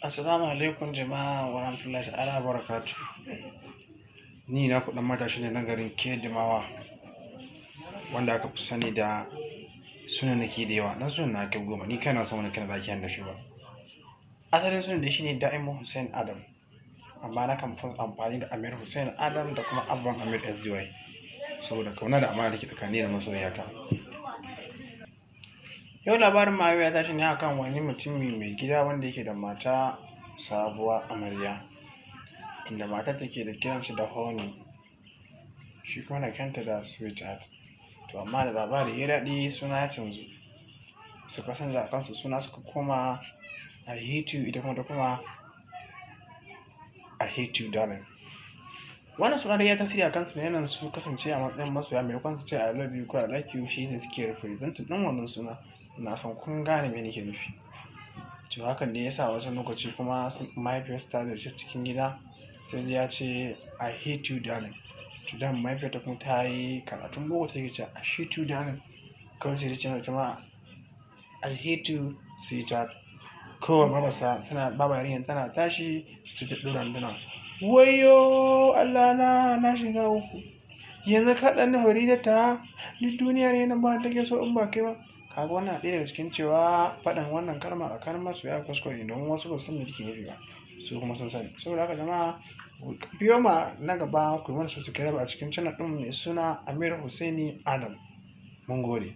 Assalamu alaikum jama'a wa rahmatullahi ta'ala wa barakatuh. Ni na kuɗin matashi ne na garin Kedimawa wanda aka fi sani da sunan nake da yawa. Dan sunan na kai goma, ni kana san wani kana zaki da shi ba. Asalin sunan da shi ne Da'imu Hussein Adam, amma na kan fi amfani da Amir Hussein Adam da kuma Abban Amir SDY saboda kauna da amana da ke tsakani da masoyata. Yau labarin Mayu ya tashi ne akan wani mutumi mai gida wanda yake da mata sabuwa amarya, inda matar take da kiran shi da honey, shi kuma na kiranta da sweetheart. To amma da labari ya daɗi suna ya canzu, suka canza kansu suna suka koma I hate you, ita kuma ta koma I hate you darling. Wannan suna da ya tasiri a kansu da yanayin su kasance a matsayin masoya, maimakon su ce I love you ko I like you, shi ne suke representing ɗin wannan suna. Na san kun gane me nake nufi. To hakan ne yasa wasu lokaci kuma mahaifiyarsa ta ziyarci cikin gida sai ya ce I hate you darling. To dan mahaifiyarta kuma ta yi karatun boko take ce I hate you darling, kawai sai ta ce mata ma I hate you sweetheart. Kawai baba yarinyar tana tashi sai ta ɗora duna, wayyo Allah na shiga uku, yanzu ka ɗan Faridata, duk duniya ne nan ba take so in ba kai ba. Kaga wannan ɗaya daga cikin cewa faɗin wannan kalma a tsakanin masoya kuskure, domin wasu ba su san me take nufi ba, su kuma sun sani. Saboda haka jama'a biyo ma na gaba ku yi mana subscribe a cikin channel ɗin mai suna Amir Hussein Adam. Mun gode.